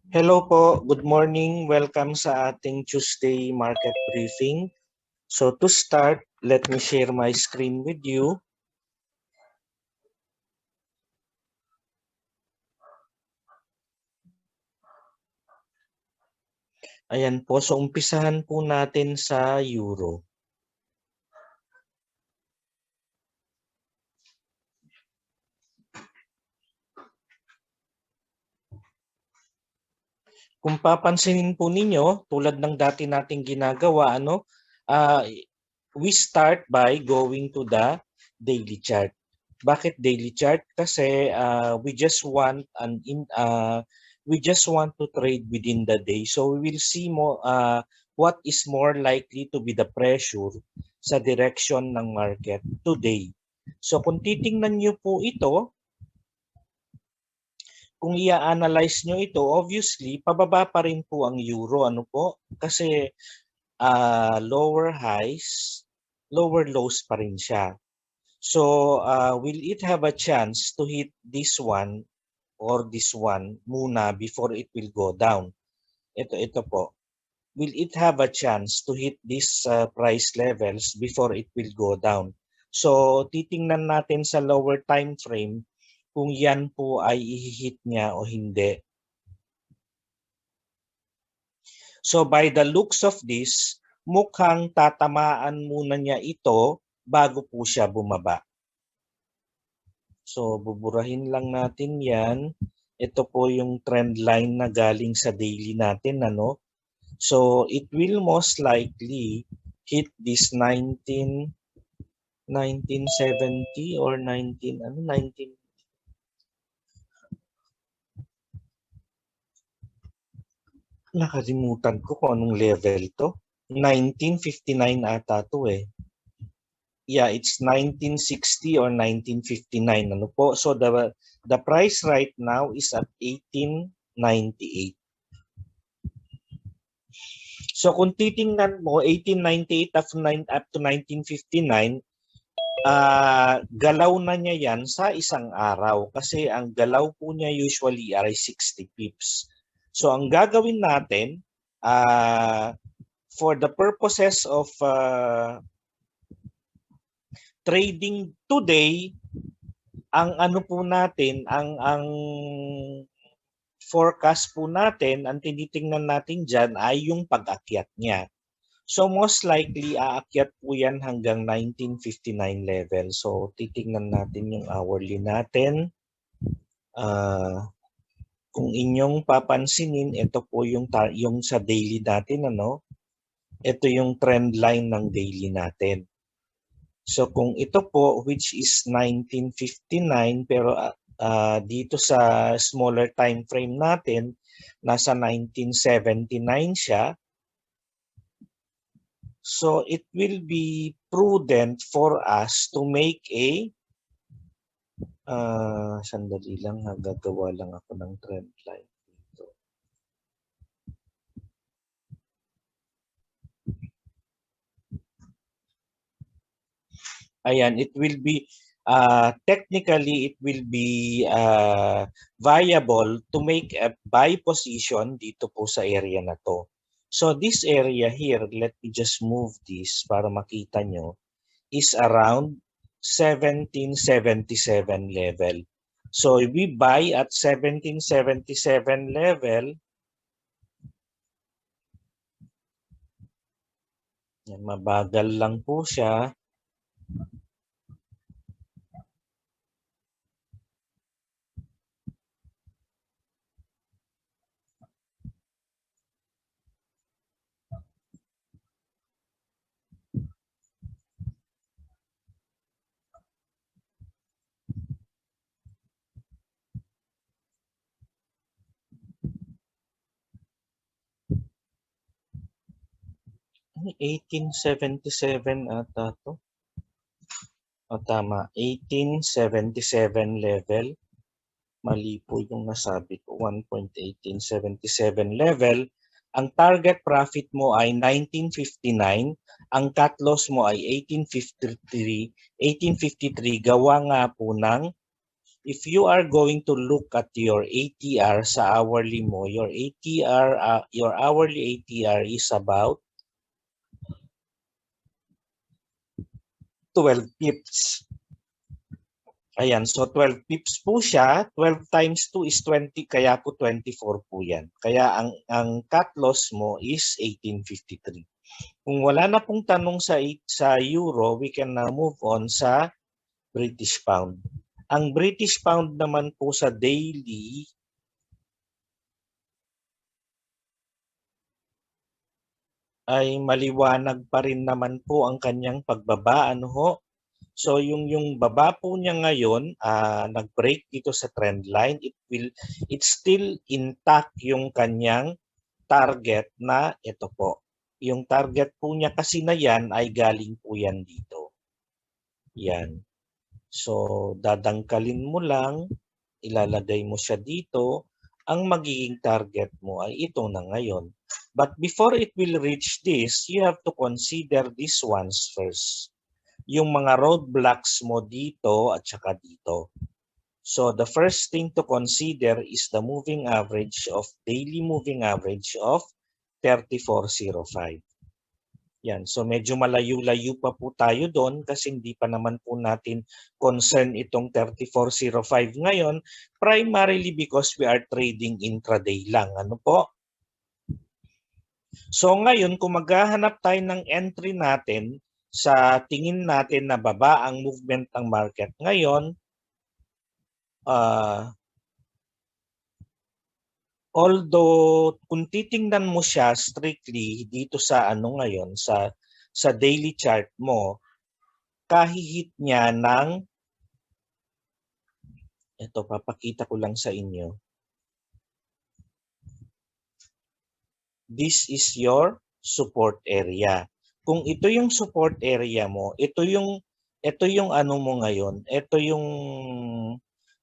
Hello po, good morning. Welcome sa ating Tuesday market briefing. So to start, let me share my screen with you. Ayan po, so umpisahan po natin sa Euro. Kung papansinin po ninyo, tulad ng dati nating ginagawa, we start by going to the daily chart. Bakit daily chart? Kasi we just want to trade within the day. So we will see more what is more likely to be the pressure sa direction ng market today. So kung titingnan niyo po ito, kung i-analyze nyo ito, obviously, pababa pa rin po ang euro. Ano po? Kasi lower highs, lower lows pa rin siya. So, will it have a chance to hit this one or this one muna before it will go down? Ito po. Will it have a chance to hit these price levels before it will go down? So, titingnan natin sa lower time frame kung yan po ay i-hit niya o hindi. So by the looks of this, mukhang tatamaan muna niya ito bago po siya bumaba. So buburahin lang natin yan. Ito po yung trend line na galing sa daily natin. So it will most likely hit this 1970 or 19 nakalimutan ko kung anong level to. 1959 ata to eh. Yeah, it's 1960 or 1959. Ano po? So the price right now is at 1898. So kung titingnan mo, 1898 up to 1959, galaw na niya yan sa isang araw kasi ang galaw po niya usually ay 60 pips. So ang gagawin natin, for the purposes of trading today, ang ano po natin, ang forecast po natin, ang tinitingnan natin dyan ay yung pag-akyat niya. So most likely, aakyat po yan hanggang 1959 level. So titingnan natin yung hourly natin. Kung inyong papansinin, ito po yung sa daily natin. Ito yung trend line ng daily natin. So kung ito po, which is 1959, pero dito sa smaller time frame natin, nasa 1979 siya. So it will be prudent for us to make a sandali lang, gagawa lang ako ng trend line dito. Ayan, it will be technically it will be viable to make a buy position dito po sa area na to. So this area here, let me just move this para makita nyo, is around 1777 level. So if we buy at 1777 level, mabagal lang po siya. Ano, 1877 ata to. O tama, 1877 level. Mali po yung nasabi ko, 1.1877 level. Ang target profit mo ay 1959, ang cut loss mo ay 1853 gawa nga po ng if you are going to look at your ATR sa hourly mo, your ATR, your hourly ATR is about 12 pips. Ayan, so 12 pips po siya. 12 times 2 is 20, kaya po 24 po yan. Kaya ang cut loss mo is 1853. Kung wala na pong tanong sa euro, we can now move on sa British pound. Ang British pound naman po sa daily ay maliwanag pa rin naman po ang kanyang pagbaba, ano ho? So yung baba po niya ngayon, nag-break dito sa trend line, it's still intact yung kanyang target na ito po. Yung target po niya kasi na yan ay galing po yan dito. Yan. So dadangkalin mo lang, ilalagay mo siya dito, ang magiging target mo ay ito na ngayon. But before it will reach this, you have to consider these ones first. Yung mga roadblocks mo dito at saka dito. So the first thing to consider is the moving average of daily moving average of 3405. Yan. So medyo malayo-layo pa po tayo doon kasi hindi pa naman po natin concern itong 3405 ngayon, primarily because we are trading intraday lang. Ano po? So ngayon, kung maghahanap tayo ng entry natin sa tingin natin na baba ang movement ng market ngayon, although kung titingnan mo siya strictly dito sa ano ngayon, sa daily chart mo, kahihit niya ng, ito papakita ko lang sa inyo. This is your support area. Kung ito yung support area mo, ito yung ano mo ngayon, ito yung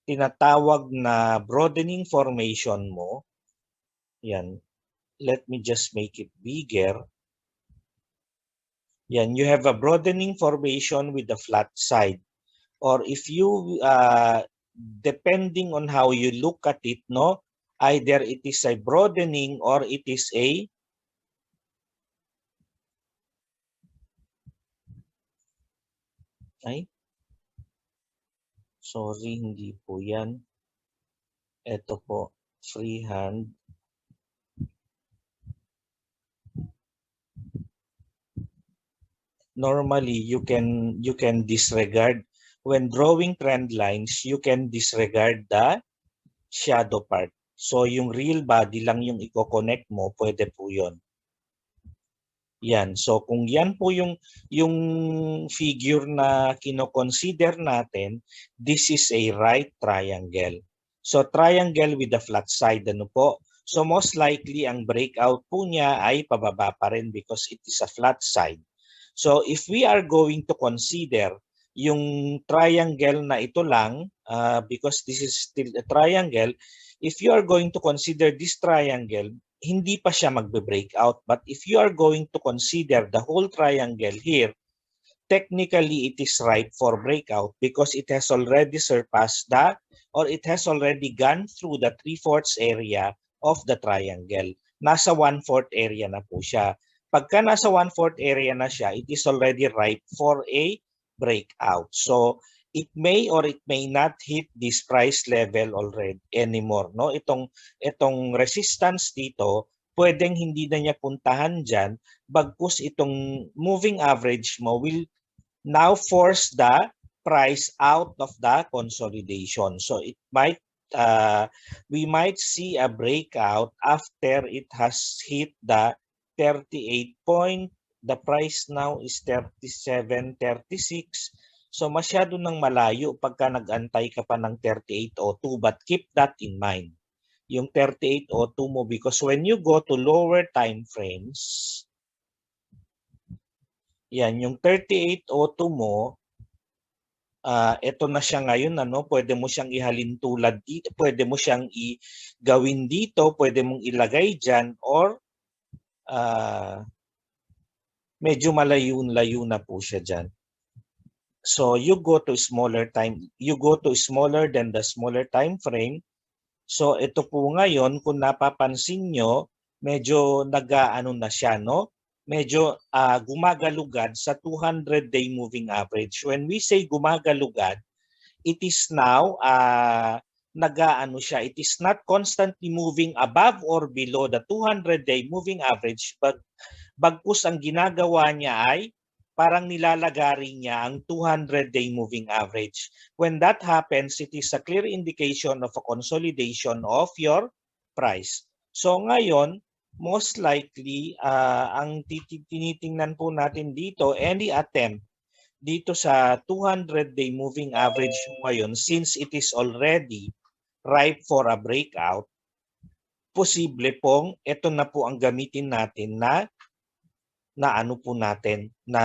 tinatawag na broadening formation mo. Yan. Let me just make it bigger. Yan, you have a broadening formation with a flat side. Or if you, depending on how you look at it, no, either it is a broadening or it is a sorry, hindi po yan. Ito po, freehand. Normally, you can disregard. When drawing trend lines, you can disregard the shadow part. So, yung real body lang yung i-connect mo, pwede po yun. Yan. So, kung yan po yung figure na kino-consider natin, this is a right triangle. So, triangle with a flat side, ano po? So, most likely, ang breakout po niya ay pababa pa rin because it is a flat side. So, if we are going to consider yung triangle na ito lang, because this is still a triangle, if you are going to consider this triangle, hindi pa siya magbe-breakout. But if you are going to consider the whole triangle here, technically it is ripe for breakout because it has already surpassed or it has already gone through the 3/4 area of the triangle. Nasa 1/4 area na po siya. Pagka nasa 1/4 area na siya, it is already ripe for a breakout. So, it may or it may not hit this price level already anymore. No? Itong resistance dito, pwedeng hindi na niya puntahan dyan, bagkus itong moving average mo will now force the price out of the consolidation. So it might, we might see a breakout after it has hit the 38 point. The price now is 37.36. So masyado nang malayo pagka nag-antay ka pa ng 38.02, but keep that in mind. Yung 38.02 mo, because when you go to lower time frames, yan, yung 38.02 mo, ito na siya ngayon, ano, pwede mo siyang ihalin tulad dito, pwede mo siyang gawin dito, pwede mong ilagay dyan, or medyo malayo-layo na po siya dyan. So you go to smaller than the smaller time frame. So ito po ngayon, kung napapansin nyo, medyo nag-aano na siya, no? Medyo gumagalugad sa 200-day moving average. When we say gumagalugad, it is now nag-aano siya. It is not constantly moving above or below the 200-day moving average, but bagkus ang ginagawa niya ay parang nilalagari niya ang 200-day moving average. When that happens, it is a clear indication of a consolidation of your price. So ngayon, most likely, ang tinitingnan po natin dito, any attempt dito sa 200-day moving average ngayon, since it is already ripe for a breakout, posible pong ito na po ang gamitin natin na ano po natin na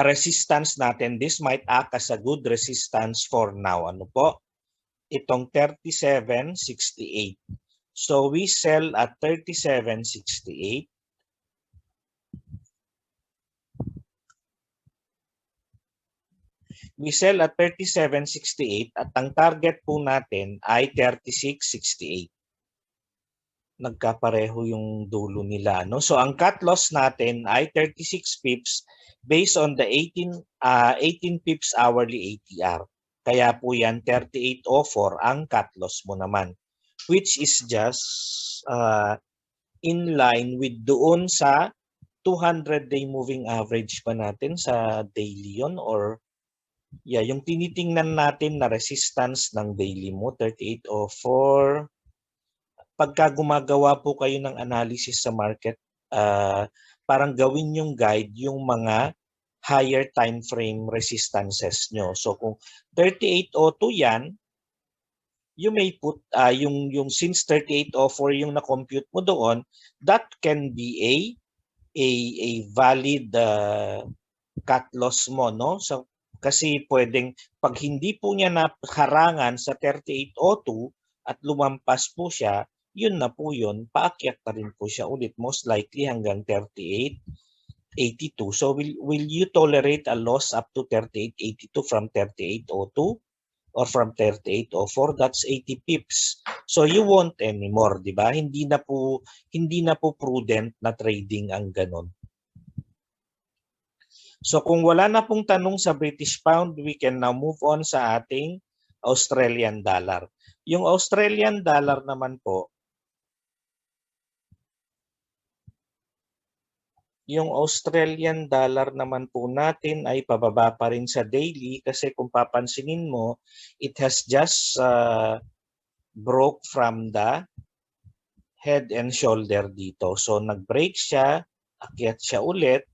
resistance natin. This might act as a good resistance for now. Ano po? Itong 37.68. So we sell at 37.68. We sell at 37.68 at ang target po natin ay 36.68. Nagkapareho yung dulo nila, no? So ang cut loss natin ay 36 pips based on the 18 pips hourly ATR. Kaya po yan 38.04 ang cut loss mo naman, which is just in line with doon sa 200-day moving average pa natin sa daily yon, or yung tinitingnan natin na resistance ng daily mo 38.04. Pagka gumagawa po kayo ng analysis sa market, parang gawin yung guide yung mga higher time frame resistances nyo. So kung 38.02 yan, you may put yung since 38.04 yung na-compute mo doon, that can be a valid cut loss mo, no? So kasi pwedeng pag hindi po niya nakarangan sa 38.02 at lumampas po siya, yun na po yun, paakyat na rin po siya ulit, most likely hanggang 38.82. So will you tolerate a loss up to 38.82 from 38.02 or from 38.04? That's 80 pips. So you won't anymore, di ba? Hindi na po prudent na trading ang ganon. So kung wala na pong tanong sa British Pound, we can now move on sa ating Australian dollar. Yung Australian dollar naman po, natin ay pababa pa rin sa daily kasi kung papansinin mo, it has just broke from the head and shoulder dito. So nag-break siya, akyat siya ulit,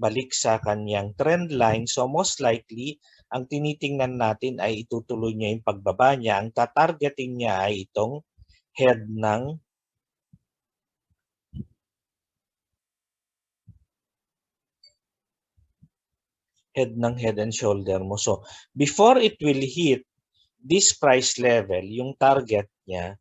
balik sa kanyang trend line. So most likely, ang tinitingnan natin ay itutuloy niya yung pagbaba niya. Ang tatargeting niya ay itong head ng head and shoulder mo. So before it will hit this price level, yung target niya,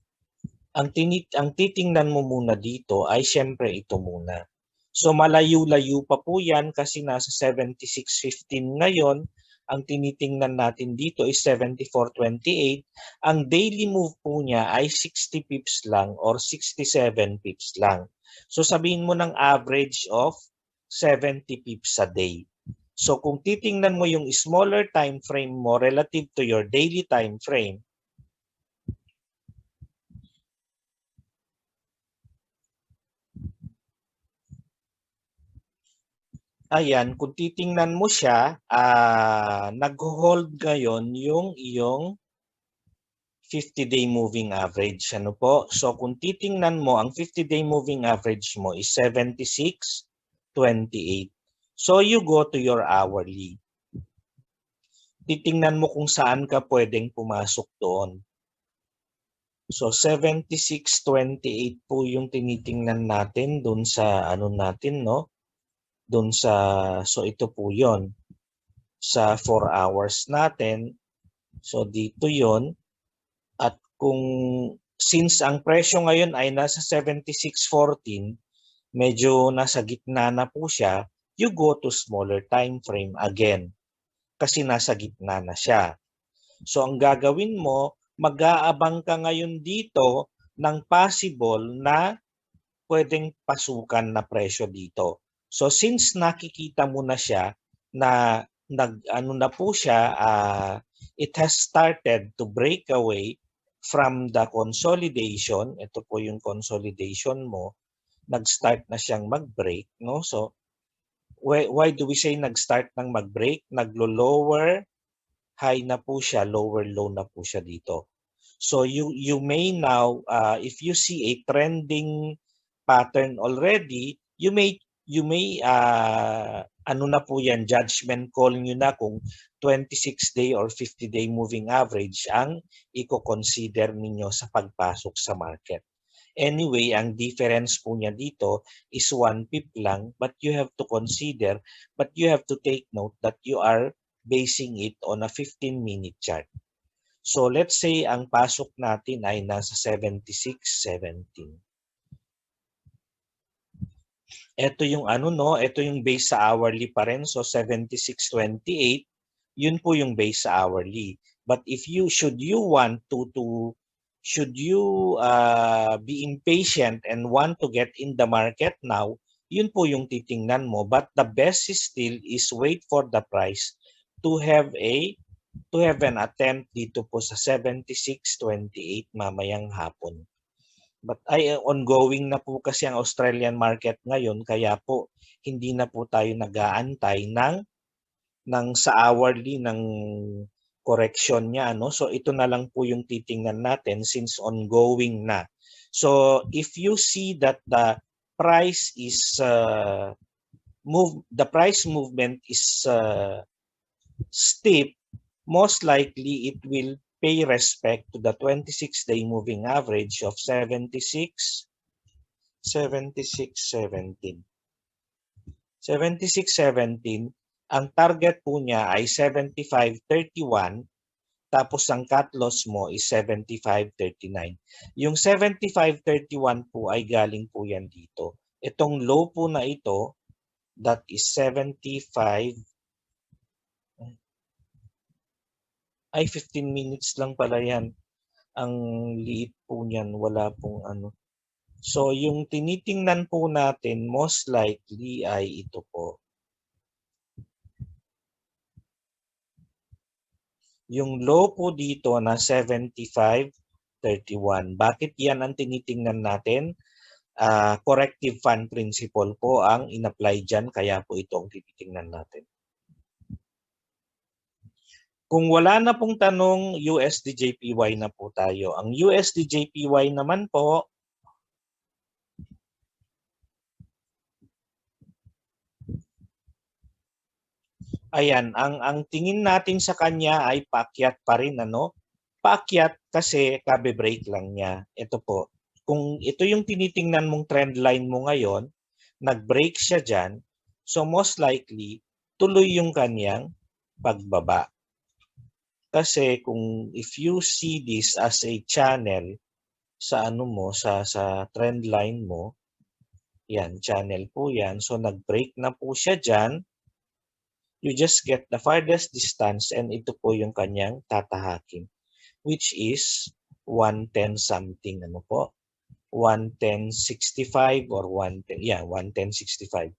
ang titingnan mo muna dito ay syempre ito muna. So malayo-layo pa po yan kasi nasa 76.15 ngayon. Ang tinitingnan natin dito is 74.28. Ang daily move po niya ay 60 pips lang or 67 pips lang. So sabihin mo ng average of 70 pips a day. So kung titingnan mo yung smaller time frame mo relative to your daily time frame, ayan, kung titingnan mo siya, nag-hold ngayon yung iyong 50-day moving average. Ano po? So kung titingnan mo, ang 50-day moving average mo is 76.28. So you go to your hourly. Titingnan mo kung saan ka pwedeng pumasok doon. So 76.28 po yung tinitingnan natin doon sa ano natin, no? Doon sa, so ito po yon sa 4 hours natin. So dito yon. At kung since ang presyo ngayon ay nasa 76.14, medyo nasa gitna na po siya. you go to smaller time frame again kasi nasa gitna na siya. So ang gagawin mo, mag-aabang ka ngayon dito ng possible na pwedeng pasukan na presyo dito. So since nakikita mo na siya na nag-ano na po siya, it has started to break away from the consolidation. Ito po yung consolidation mo. Nag-start na siyang mag-break, no? So why do we say nag-start ng mag-break? Naglo-lower high na po siya, lower low na po siya dito. So you may now, if you see a trending pattern already, you may ano na po yan, judgment call nyo na kung 26-day or 50-day moving average ang i-consider ninyo sa pagpasok sa market. Anyway, ang difference po niya dito is 1 pip lang, but you have to consider, but you have to take note that you are basing it on a 15-minute chart. So let's say ang pasok natin ay nasa 76.17. Ito yung ano no, ito yung base sa hourly pa rin, so 76.28, yun po yung base sa hourly. But if you should you be impatient and want to get in the market now, yun po yung titingnan mo. But the best still is wait for the price to have an attempt dito po sa 76.28 mamayang hapon. But ongoing na po kasi ang Australian market ngayon, kaya po hindi na po tayo nag-aantay ng sa hourly ng correction niya, no? So ito na lang po yung titingnan natin since ongoing na. So if you see that the price is the price movement is steep, most likely it will pay respect to the 26-day moving average of 76.17. 76.17. Ang target po niya ay 75.31, tapos ang cut loss mo is 75.39. Yung 75.31 po ay galing po yan dito. Itong low po na ito, that is 75. Ay, 15 minutes lang pala yan. Ang liit po niyan, wala pong ano. So, yung tinitingnan po natin, most likely ay ito po. Yung low po dito na 75.31. Bakit yan ang tinitingnan natin? Corrective fund principle po ang in-apply dyan, kaya po ito ang tinitingnan natin. Kung wala na pong tanong, USD-JPY na po tayo. Ang USD-JPY naman po, ayan, ang tingin natin sa kanya ay paakyat pa rin, ano? Paakyat kasi kabe-break lang niya. Ito po. Kung ito yung tinitingnan mong trend line mo ngayon, nag-break siya dyan, so most likely, tuloy yung kanyang pagbaba. Kasi kung if you see this as a channel sa ano mo, sa trend line mo, yan, channel po yan. So nag-break na po siya dyan. You just get the farthest distance and ito po yung kanyang tatahakin, which is 110 something, ano po? 110.65 or 110, yeah, 110.65.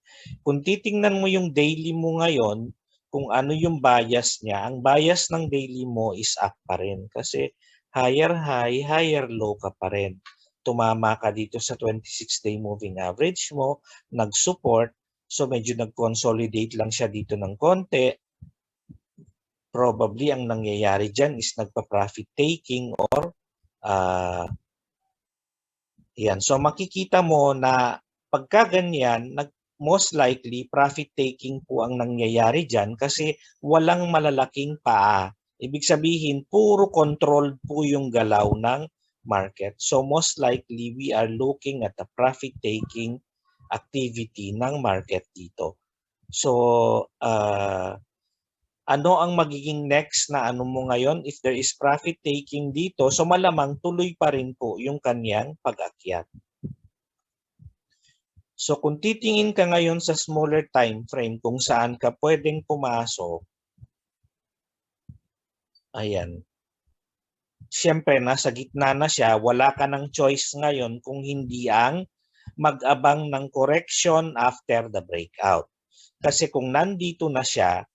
Kung titingnan mo yung daily mo ngayon, kung ano yung bias niya, ang bias ng daily mo is up pa rin kasi higher high, higher low ka pa rin. Tumama ka dito sa 26-day moving average mo, nag-support, so medyo nag-consolidate lang siya dito ng konti. Probably ang nangyayari dyan is nagpa-profit taking or yan. So makikita mo na pagka ganyan, most likely profit taking po ang nangyayari dyan kasi walang malalaking paa. Ibig sabihin, puro controlled po yung galaw ng market. So most likely, we are looking at the profit taking activity ng market dito. So, ano ang magiging next na ano mo ngayon? If there is profit taking dito, so malamang tuloy pa rin po yung kanyang pag-akyat. So kung titingin ka ngayon sa smaller time frame kung saan ka pwedeng pumasok, ayan. Siyempre nasa gitna na siya, wala ka ng choice ngayon kung hindi ang mag-abang ng correction after the breakout. Kasi kung nandito na siya,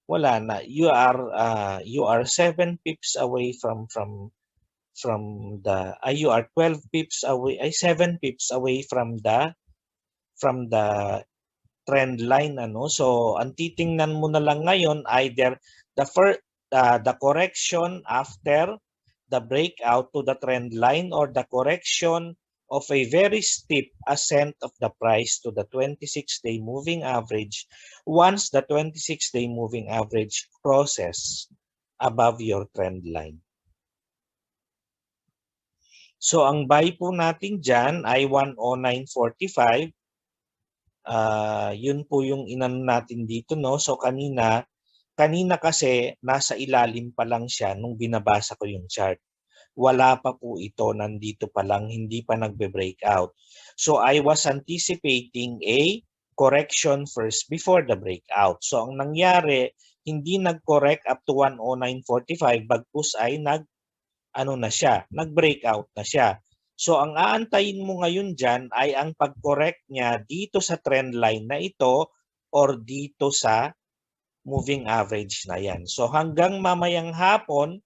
wala na. You are 7 pips away from the you are 12 pips away, 7 pips away from the trend line, ano. So ang titingnan mo na lang ngayon either the correction after the breakout to the trend line or the correction of a very steep ascent of the price to the 26-day moving average once the 26-day moving average crosses above your trend line. So ang buy po natin dyan ay 109.45. Yun po yung inano natin dito, no? So kanina kasi nasa ilalim pa lang siya nung binabasa ko yung chart. Wala pa po ito, nandito pa lang, hindi pa nagbe-breakout. So I was anticipating a correction first before the breakout. So ang nangyari, hindi nag-correct up to 109.45 bagkus ay nag-breakout na siya. So ang aantayin mo ngayon dyan ay ang pag-correct niya dito sa trend line na ito or dito sa moving average na yan. So hanggang mamayang hapon,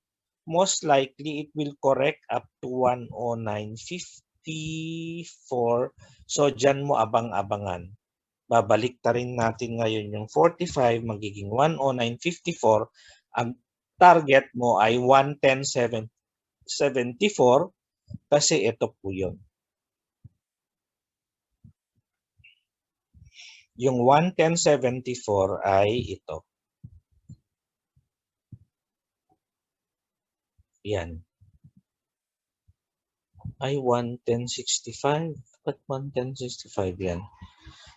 most likely it will correct up to 109.54. So dyan mo abang-abangan. Babalik ta rin natin ngayon yung 45, magiging 109.54. Ang target mo ay 110.74 kasi ito po yun. Yung 110.74 ay ito. Yan. Ay 110.65. Ba't 110.65 yan?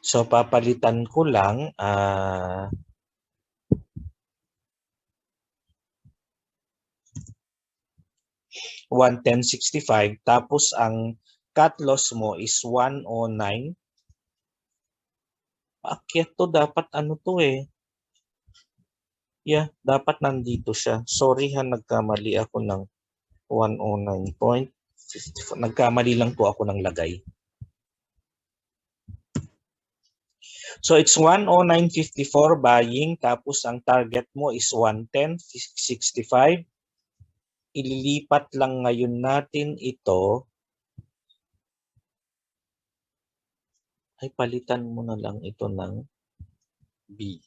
So papalitan ko lang 110.65 tapos ang cut loss mo is 109. Paakyat to, dapat ano to eh. Yeah, dapat nandito siya. Sorry ha, nagkamali ako ng 109.54. Nagkamali lang po ako ng lagay. So it's 109.54 buying tapos ang target mo is 110.65. Ililipat lang ngayon natin ito. Ay palitan mo na lang ito ng B.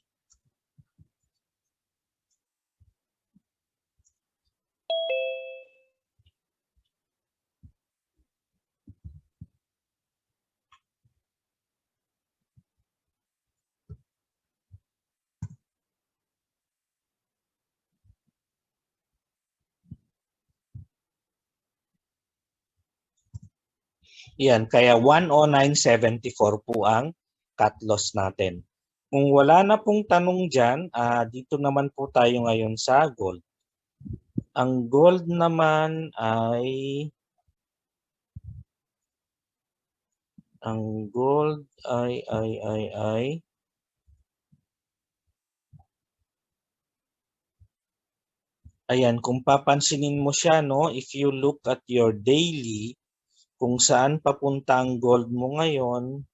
Yan, kaya 109.74 po ang cut loss natin. Kung wala na pong tanong dyan, dito naman po tayo ngayon sa gold. Ang gold naman ay ayan, kung papansinin mo siya, no, if you look at your daily, kung saan papunta ang gold mo ngayon,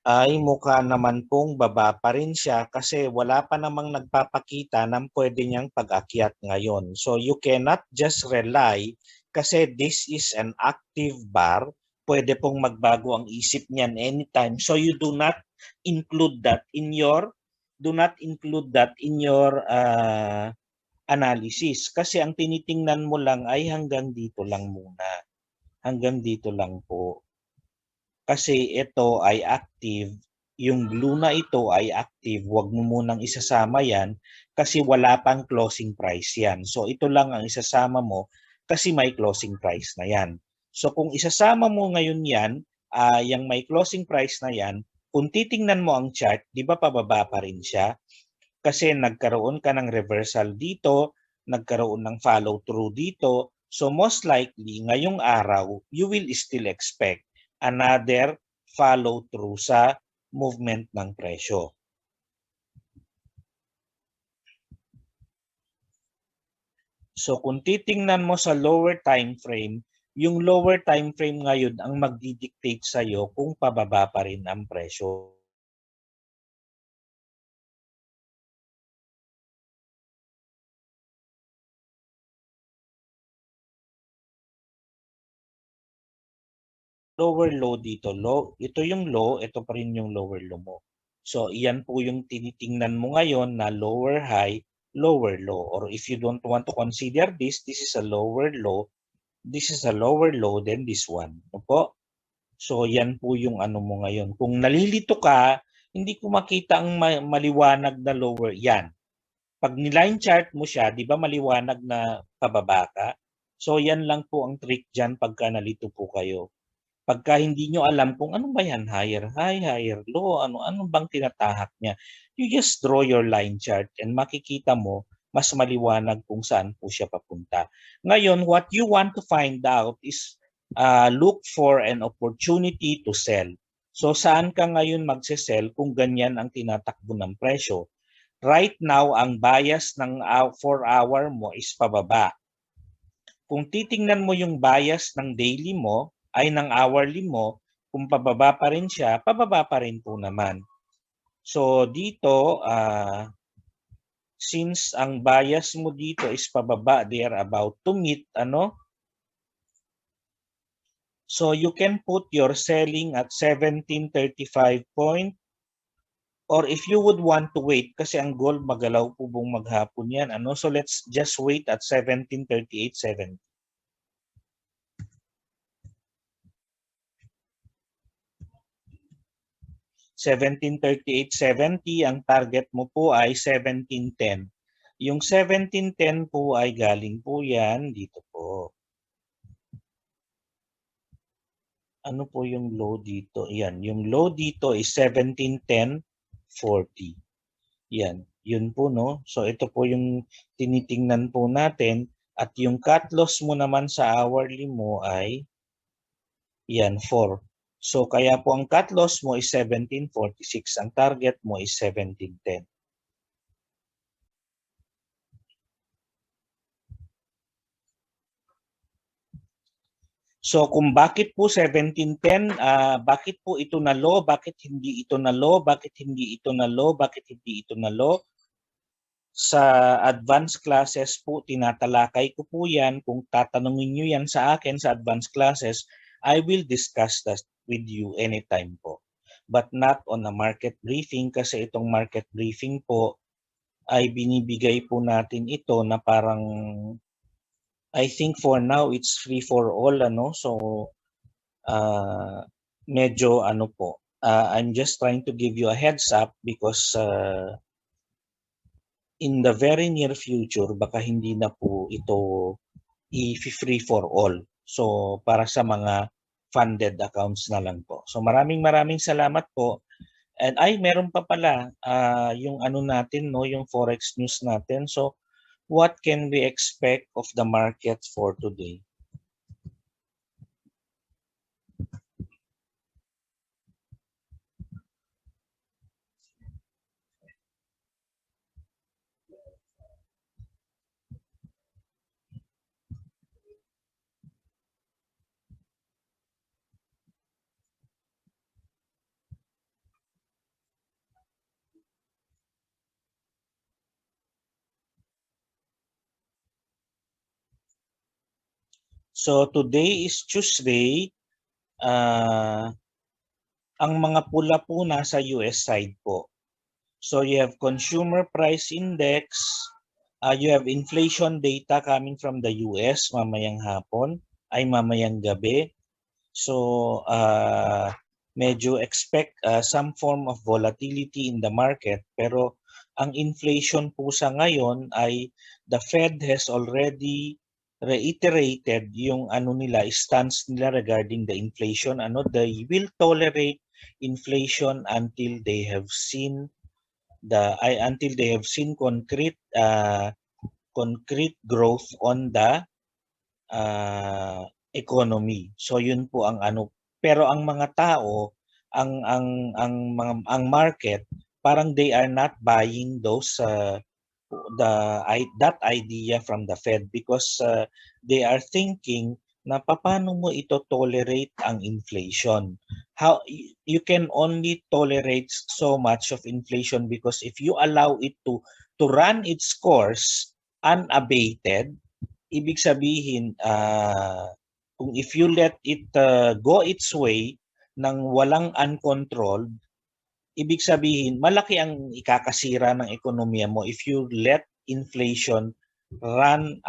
ay mukha naman pong baba pa rin siya kasi wala pa namang nagpapakita ng pwede niyang pag-akyat ngayon. So you cannot just rely kasi this is an active bar. Pwede pong magbago ang isip niyan anytime. So you do not include that in your analysis kasi ang tinitingnan mo lang ay hanggang dito lang muna. Hanggang dito lang po. Kasi ito ay active, yung blue na ito ay active, wag mo munang isasama yan kasi wala pang closing price yan. So ito lang ang isasama mo kasi may closing price na yan. So kung isasama mo ngayon yan, yung may closing price na yan, kung titingnan mo ang chart, di ba pababa pa rin siya? Kasi nagkaroon ka ng reversal dito, nagkaroon ng follow through dito. So most likely, ngayong araw, you will still expect another follow through sa movement ng presyo. So kung titingnan mo sa lower time frame, yung lower time frame ngayon ang magdidictate sa'yo kung pababa pa rin ang presyo. Lower low dito, low, ito yung low, ito pa rin yung lower low mo. So iyan po yung tinitingnan mo ngayon na lower high, lower low. Or if you don't want to consider this is a lower low, this is a lower low, then this one. Opo? So yan po yung ano mo ngayon. Kung nalilito ka, hindi ko makita ang maliwanag na lower yan. Pag niline chart mo siya, di ba maliwanag na pababa ka? So yan lang po ang trick dyan pagka nalito po kayo. Pagka hindi nyo alam kung ano ba yan, higher high, higher low, ano bang tinatahak niya, you just draw your line chart and makikita mo mas maliwanag kung saan po siya papunta. Ngayon, what you want to find out is look for an opportunity to sell. So saan ka ngayon magse-sell kung ganyan ang tinatakbo ng presyo? Right now, ang bias ng 4-hour mo is pababa. Kung titingnan mo yung bias ng daily mo, ay ng hourly mo, kung pababa pa rin siya, pababa pa rin po naman. So dito, since ang bias mo dito is pababa, they are about to meet, ano? So you can put your selling at 1735 point. Or if you would want to wait, kasi ang gold magalaw po buong maghapon yan, ano? So let's just wait at 1738.70. 1738.70, ang target mo po ay 1710. Yung 1710 po ay galing po yan dito po. Ano po yung low dito? Yan, yung low dito is 1710.40. Yan, yun po no. So ito po yung tinitingnan po natin at yung cut loss mo naman sa hourly mo ay yan, 4. So kaya po ang cut loss mo is 1746. Ang target mo is 1710. So kung bakit po 1710, bakit po ito na low, bakit hindi ito na low, bakit hindi ito na low, bakit hindi ito na low? Sa advanced classes po, tinatalakay ko po yan. Kung tatanungin nyo yan sa akin sa advanced classes, I will discuss that with you anytime po. But not on a market briefing kasi itong market briefing po ay binibigay po natin ito na parang I think for now it's free for all, ano? So medyo ano po, I'm just trying to give you a heads up because in the very near future baka hindi na po ito i-free for all. So para sa mga funded accounts na lang po. So maraming salamat po. And ay meron pa pala yung ano natin no, yung forex news natin. So what can we expect of the market for today? So today is Tuesday. Ang mga pula po nasa US side po. So you have consumer price index, you have inflation data coming from the US mamayang hapon, ay mamayang gabi. So medyo expect some form of volatility in the market, pero ang inflation po sa ngayon ay the Fed has already reiterated yung ano nila, stance nila regarding the inflation. Ano, they will tolerate inflation until they have seen concrete growth on the economy. So yun po ang ano. Pero ang mga tao ang market, parang they are not buying that idea from the Fed because they are thinking na paano mo ito tolerate ang inflation. How you can only tolerate so much of inflation because if you allow it to run its course unabated, ibig sabihin kung if you let it go its way ng walang uncontrolled, ibig sabihin malaki ang ikakasira ng ekonomiya mo if you let inflation run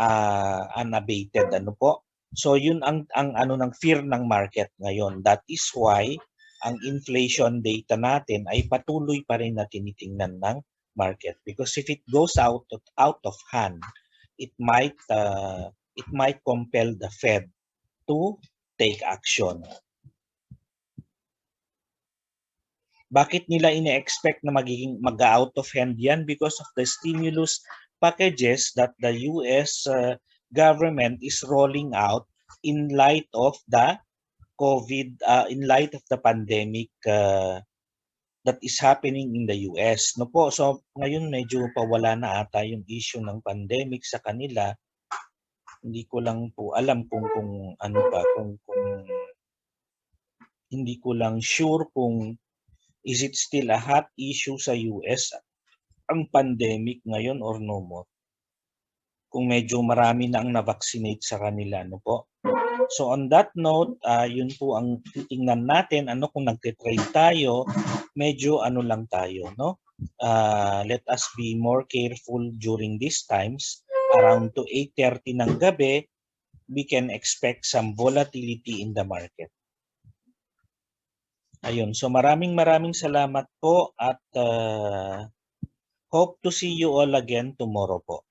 unabated, ano po. So yun ang ano ng fear ng market ngayon. That is why ang inflation data natin ay patuloy pa rin na tinitingnan ng market because if it goes out of hand, it might compel the Fed to take action. Bakit nila ine-expect na magiging mag-out of hand yan? Because of the stimulus packages that the US government is rolling out in light of the COVID, in light of the pandemic that is happening in the US. No po, so ngayon medyo pawala na ata yung issue ng pandemic sa kanila. Hindi ko lang po alam kung ano ba, kung hindi ko lang sure kung is it still a hot issue sa US ang pandemic ngayon or no more? Kung medyo marami na ang na-vaccinate sa kanila, no po? So on that note, yun po ang titingnan natin. Ano kung nagte-trade tayo, medyo ano lang tayo, no? Let us be more careful during these times. Around to 8:30 ng gabi, we can expect some volatility in the market. Ayun, so maraming salamat po at hope to see you all again tomorrow po.